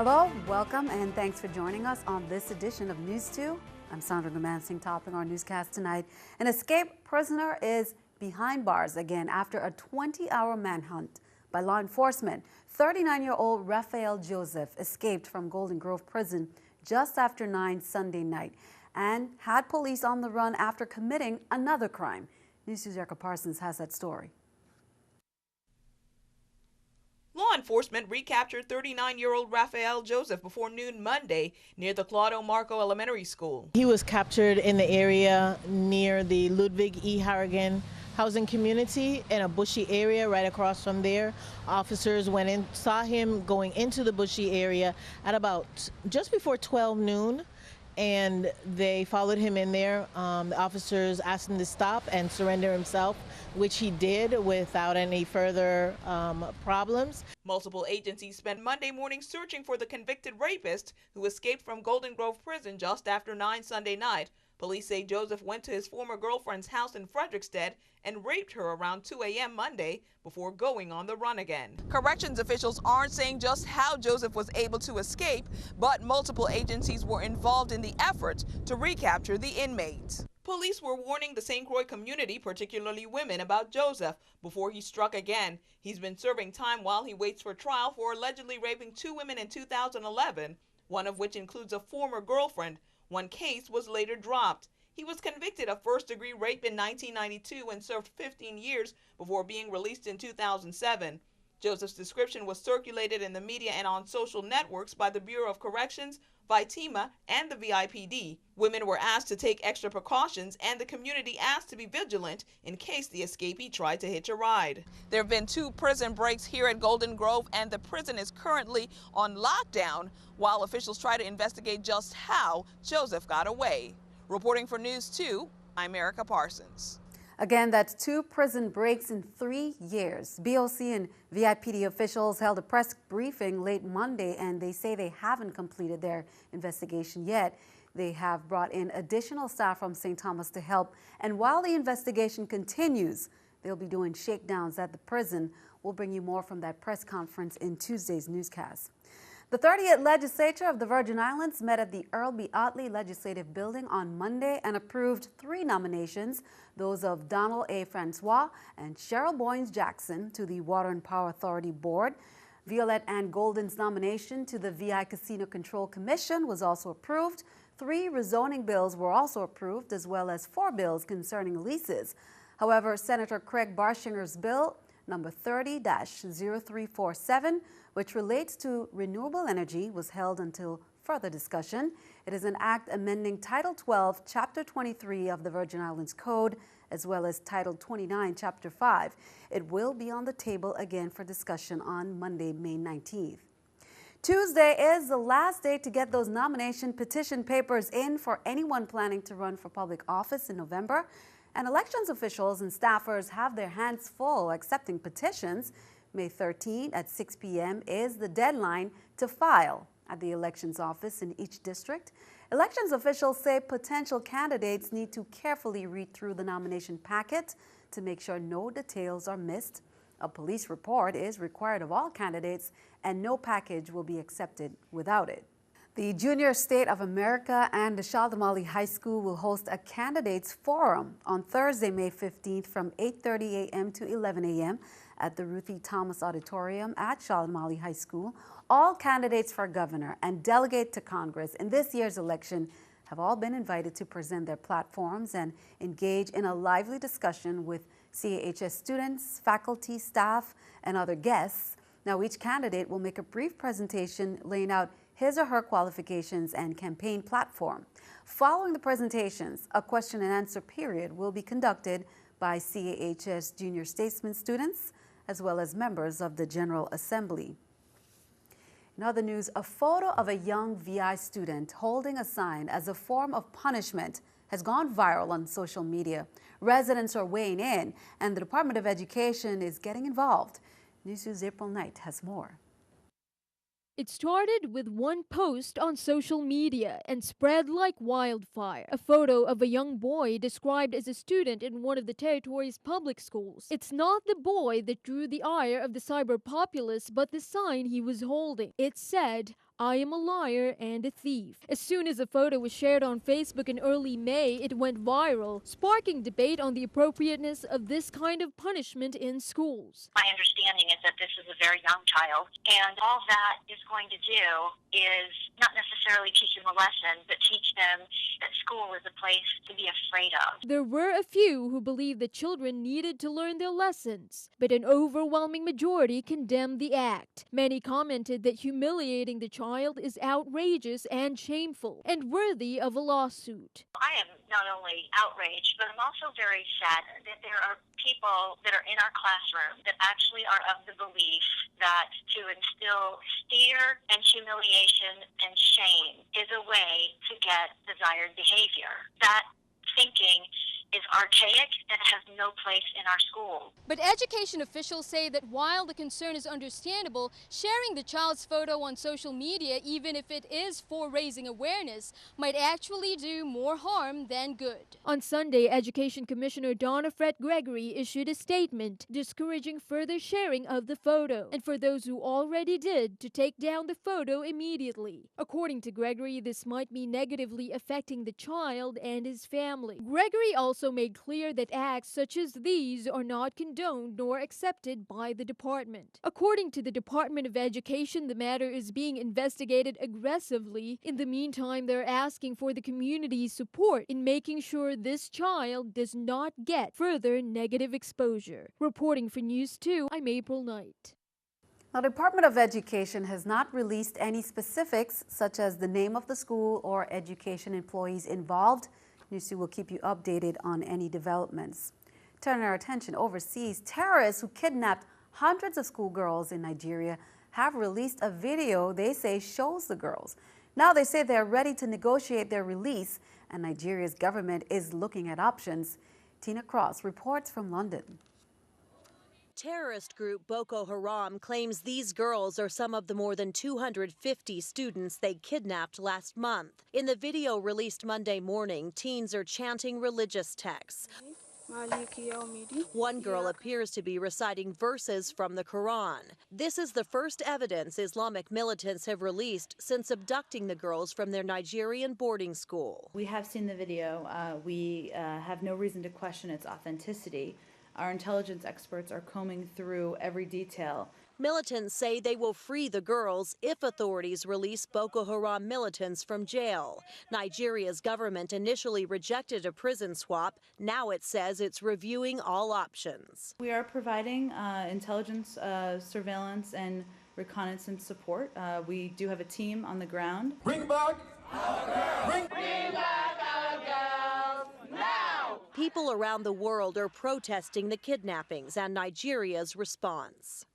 Hello, welcome, and thanks for joining us on this edition of News 2. I'm Sandra Gumansing, topping our newscast tonight. An escaped prisoner is behind bars again after a 20-hour manhunt by law enforcement. 39-year-old Rafael Joseph escaped from Golden Grove Prison just after 9 Sunday night and had police on the run after committing another crime. News 2's Erica Parsons has that story. Law enforcement recaptured 39-year-old Rafael Joseph before noon Monday near the Claudio Marco Elementary School. He was captured in the area near the Ludwig E. Harrigan housing community in a bushy area right across from there. Officers went in, saw him going into the bushy area at about just before 12 noon. And they followed him in there. The officers asked him to stop and surrender himself, which he did without any further problems. Multiple agencies spent Monday morning searching for the convicted rapist who escaped from Golden Grove Prison just after 9 Sunday night. Police say Joseph went to his former girlfriend's house in Frederickstead and raped her around 2 a.m. Monday before going on the run again. Corrections officials aren't saying just how Joseph was able to escape, but multiple agencies were involved in the effort to recapture the inmate. Police were warning the St. Croix community, particularly women, about Joseph before he struck again. He's been serving time while he waits for trial for allegedly raping 2 women in 2011, one of which includes a former girlfriend. One case was later dropped. He was convicted of first-degree rape in 1992 and served 15 years before being released in 2007. Joseph's description was circulated in the media and on social networks by the Bureau of Corrections, Vitima, and the VIPD. Women were asked to take extra precautions, and the community asked to be vigilant in case the escapee tried to hitch a ride. There have been 2 prison breaks here at Golden Grove, and the prison is currently on lockdown while officials try to investigate just how Joseph got away. Reporting for News 2, I'm Erica Parsons. Again, that's 2 prison breaks in 3 years. BOC and VIPD officials held a press briefing late Monday, and they say they haven't completed their investigation yet. They have brought in additional staff from St. Thomas to help, and while the investigation continues, they'll be doing shakedowns at the prison. We'll bring you more from that press conference in Tuesday's newscast. The 30th Legislature of the Virgin Islands met at the Earl B. Otley Legislative Building on Monday and approved 3 nominations, those of Donald A. Francois and Cheryl Boynes-Jackson to the Water and Power Authority Board. Violette Ann Golden's nomination to the VI Casino Control Commission was also approved. 3 rezoning bills were also approved, as well as 4 bills concerning leases. However, Senator Craig Barshinger's bill, number 30-0347, which relates to renewable energy, was held until further discussion. It is an act amending Title 12, Chapter 23 of the Virgin Islands Code, as well as Title 29, Chapter 5. It will be on the table again for discussion on Monday, May 19th. Tuesday is the last day to get those nomination petition papers in for anyone planning to run for public office in November. And elections officials and staffers have their hands full accepting petitions. May 13 at 6 p.m. is the deadline to file at the elections office in each district. Elections officials say potential candidates need to carefully read through the nomination packet to make sure no details are missed. A police report is required of all candidates, and no package will be accepted without it. The Junior State of America and the Shalimali High School will host a candidates forum on Thursday, May 15th from 8:30 a.m. to 11 a.m. at the Ruthie Thomas Auditorium at Shalimali High School. All candidates for governor and delegate to Congress in this year's election have all been invited to present their platforms and engage in a lively discussion with CAHS students, faculty, staff, and other guests. Now, each candidate will make a brief presentation laying out his or her qualifications and campaign platform. Following the presentations, a question and answer period will be conducted by CAHS junior statesman students, as well as members of the General Assembly. In other news, a photo of a young VI student holding a sign as a form of punishment has gone viral on social media. Residents are weighing in, and the Department of Education is getting involved. News 2's April Knight has more. It started with one post on social media and spread like wildfire. A photo of a young boy described as a student in one of the territory's public schools. It's not the boy that drew the ire of the cyber populace, but the sign he was holding. It said, "I am a liar and a thief." As soon as the photo was shared on Facebook in early May, it went viral, sparking debate on the appropriateness of this kind of punishment in schools. My understanding is that this is a very young child, and all that is going to do is not necessarily teach them a lesson, but teach them that school is a place to be afraid of. There were a few who believed that children needed to learn their lessons, but an overwhelming majority condemned the act. Many commented that humiliating the child is outrageous and shameful, and worthy of a lawsuit. I am not only outraged, but I'm also very saddened that there are people that are in our classroom that actually are of the belief that to instill fear and humiliation and shame is a way to get desired behavior. That thinking is archaic and has no place in our school. But education officials say that while the concern is understandable, sharing the child's photo on social media, even if it is for raising awareness, might actually do more harm than good. On Sunday, Education Commissioner Donna Fred Gregory issued a statement discouraging further sharing of the photo, and for those who already did, to take down the photo immediately. According to Gregory, this might be negatively affecting the child and his family. Gregory also made clear that acts such as these are not condoned nor accepted by the department. According to the Department of Education, the matter is being investigated aggressively. In the meantime, they're asking for the community's support in making sure this child does not get further negative exposure. Reporting for News 2, I'm April Knight. Now, the Department of Education has not released any specifics, such as the name of the school or education employees involved. News 2 will keep you updated on any developments. Turning our attention overseas, terrorists who kidnapped hundreds of schoolgirls in Nigeria have released a video they say shows the girls. Now they say they're ready to negotiate their release, and Nigeria's government is looking at options. Tina Croix reports from London. Terrorist group Boko Haram claims these girls are some of the more than 250 students they kidnapped last month. In the video released Monday morning, teens are chanting religious texts. One girl appears to be reciting verses from the Quran. This is the first evidence Islamic militants have released since abducting the girls from their Nigerian boarding school. We have seen the video. We have no reason to question its authenticity. Our intelligence experts are combing through every detail. Militants say they will free the girls if authorities release Boko Haram militants from jail. Nigeria's government initially rejected a prison swap. Now it says it's reviewing all options. We are providing intelligence, surveillance, and reconnaissance support. We do have a team on the ground. Bring back our girls! Bring back our girls now! People around the world are protesting the kidnappings and Nigeria's response.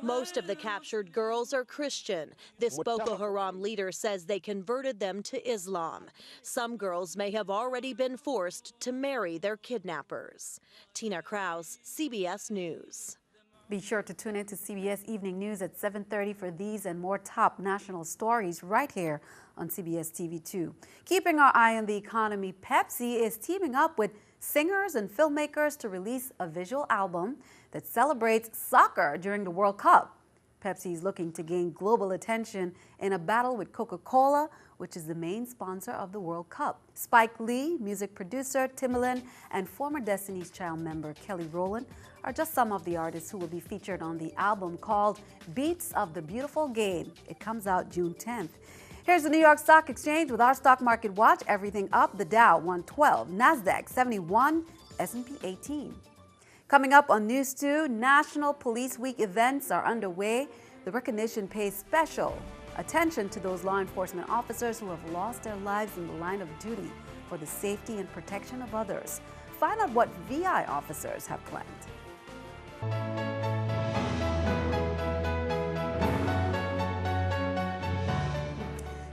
Most of the captured girls are Christian. This Boko Haram leader says they converted them to Islam. Some girls may have already been forced to marry their kidnappers. Tina Croix, CBS News. Be sure to tune in to CBS Evening News at 7:30 for these and more top national stories right here on CBS TV2. Keeping our eye on the economy, Pepsi is teaming up with singers and filmmakers to release a visual album that celebrates soccer during the World Cup. Pepsi is looking to gain global attention in a battle with Coca-Cola, which is the main sponsor of the World Cup. Spike Lee, music producer Timbaland, and former Destiny's Child member Kelly Rowland are just some of the artists who will be featured on the album called Beats of the Beautiful Game. It comes out June 10th. Here's the New York Stock Exchange with our stock market watch. Everything up, the Dow 112, NASDAQ 71, S&P 18. Coming up on News 2, National Police Week events are underway. The recognition pays special attention to those law enforcement officers who have lost their lives in the line of duty for the safety and protection of others. Find out what VI officers have planned.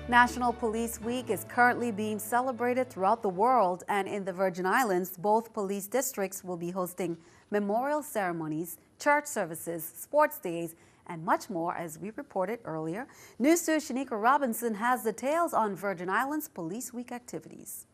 National Police Week is currently being celebrated throughout the world, and in the Virgin Islands, both police districts will be hosting memorial ceremonies, church services, sports days, and much more, as we reported earlier. News 2's Shanika Robinson has details on Virgin Islands Police Week activities.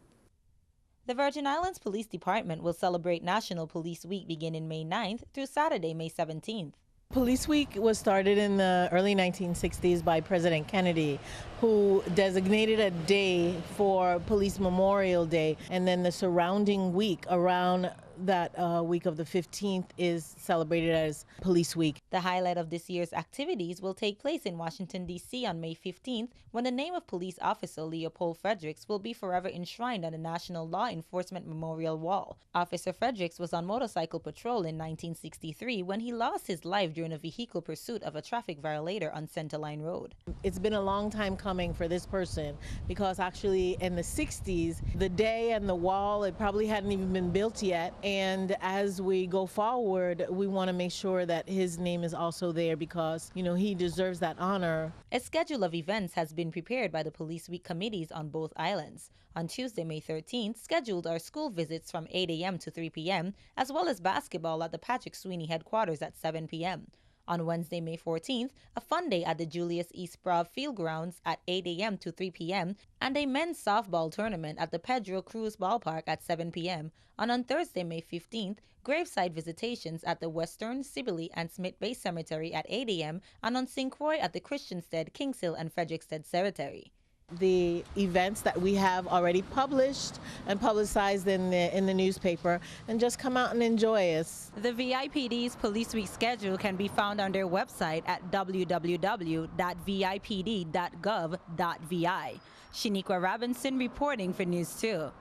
The Virgin Islands Police Department will celebrate National Police Week beginning May 9th through Saturday, May 17th. Police Week was started in the early 1960s by President Kennedy, who designated a day for Police Memorial Day, and then the surrounding week around that week of the 15th is celebrated as Police Week. The highlight of this year's activities will take place in Washington, D.C. on May 15th, when the name of police officer Leopold Fredericks will be forever enshrined on the National Law Enforcement Memorial Wall. Officer Fredericks was on motorcycle patrol in 1963 when he lost his life during a vehicle pursuit of a traffic violator on Centerline Road. It's been a long time coming for this person, because actually in the 60s, the day and the wall, it probably hadn't even been built yet. And as we go forward, we want to make sure that his name is also there, because, you know, he deserves that honor. A schedule of events has been prepared by the Police Week committees on both islands. On Tuesday, May 13th, scheduled are school visits from 8 a.m. to 3 p.m., as well as basketball at the Patrick Sweeney headquarters at 7 p.m. On Wednesday, May 14th, a fun day at the Julius E. Sprague Field Grounds at 8 a.m. to 3 p.m. and a men's softball tournament at the Pedro Cruz Ballpark at 7 p.m. And on Thursday, May 15th, graveside visitations at the Western, Sibley, and Smith Bay Cemetery at 8 a.m. and on St. Croix at the Christiansted, Kings Hill, and Frederickstead Cemetery. The events that we have already published and publicized in the newspaper, and just come out and enjoy us. The VIPD's Police Week schedule can be found on their website at www.vipd.gov.vi. Shaniqua Robinson reporting for News 2.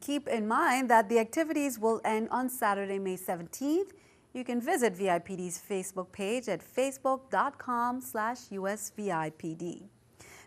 Keep in mind that the activities will end on Saturday, May 17th. You can visit VIPD's Facebook page at facebook.com/USVIPD.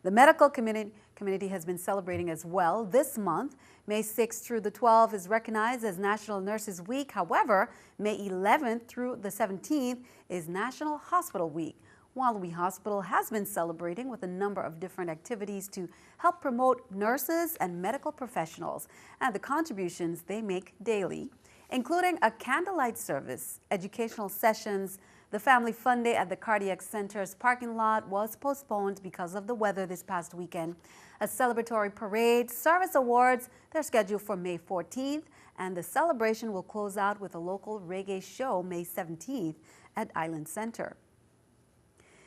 The medical community has been celebrating as well this month. May 6th through the 12th is recognized as National Nurses Week. However, May 11th through the 17th is National Hospital Week. Wallaby Hospital has been celebrating with a number of different activities to help promote nurses and medical professionals and the contributions they make daily, including a candlelight service, educational sessions. The Family Fun Day at the Cardiac Center's parking lot was postponed because of the weather this past weekend. A celebratory parade, service awards, they're scheduled for May 14th, and the celebration will close out with a local reggae show May 17th at Island Center.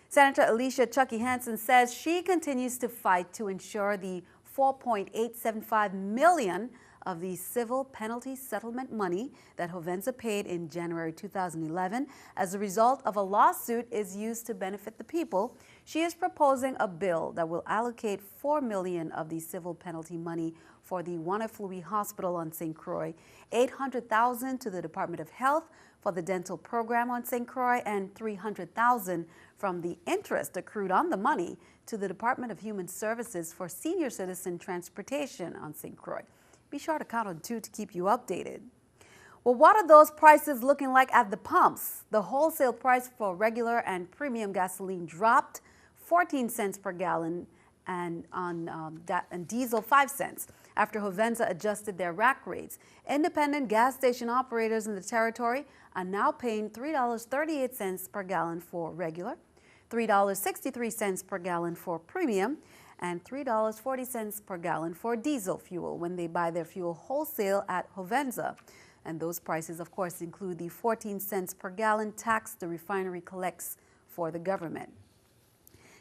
Senator Alicia Chucky Hansen says she continues to fight to ensure the $4.875 million of the civil penalty settlement money that Hovensa paid in January 2011 as a result of a lawsuit is used to benefit the people. She is proposing a bill that will allocate $4 million of the civil penalty money for the Wanaflui Hospital on St. Croix, $800,000 to the Department of Health for the dental program on St. Croix, and $300,000 from the interest accrued on the money to the Department of Human Services for senior citizen transportation on St. Croix. Be sure to count on 2 to keep you updated. Well, what are those prices looking like at the pumps? The wholesale price for regular and premium gasoline dropped 14 cents per gallon, and diesel 5 cents after Hovensa adjusted their rack rates. Independent gas station operators in the territory are now paying $3.38 per gallon for regular, $3.63 per gallon for premium, and $3.40 per gallon for diesel fuel when they buy their fuel wholesale at Hovensa. And those prices, of course, include the 14 cents per gallon tax the refinery collects for the government.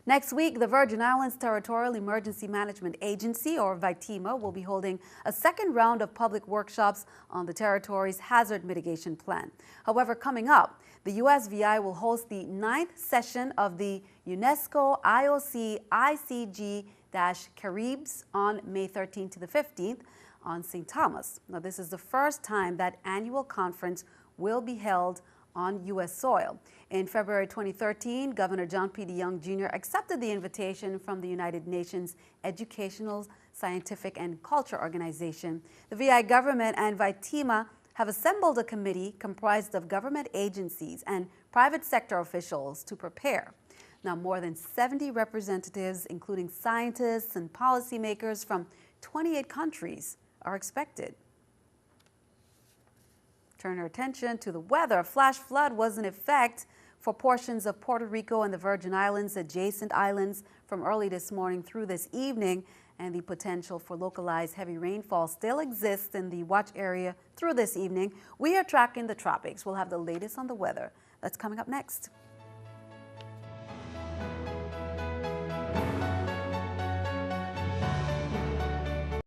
Next week, the Virgin Islands Territorial Emergency Management Agency, or VITEMA, will be holding a second round of public workshops on the territory's hazard mitigation plan. However, coming up, the USVI will host the 9th session of the UNESCO IOC ICG-Caribs on May 13th to the 15th on St. Thomas. Now, this is the first time that annual conference will be held on U.S. soil. In February 2013, Governor John P. DeYoung Jr. accepted the invitation from the United Nations Educational, Scientific, and Culture Organization. The VI government and VITEMA have assembled a committee comprised of government agencies and private sector officials to prepare. Now, more than 70 representatives, including scientists and policymakers from 28 countries, are expected. Turn our attention to the weather. A flash flood was in effect for portions of Puerto Rico and the Virgin Islands, adjacent islands, from early this morning through this evening. and the potential for localized heavy rainfall still exists in the watch area through this evening. We are tracking the tropics. We'll have the latest on the weather. That's coming up next.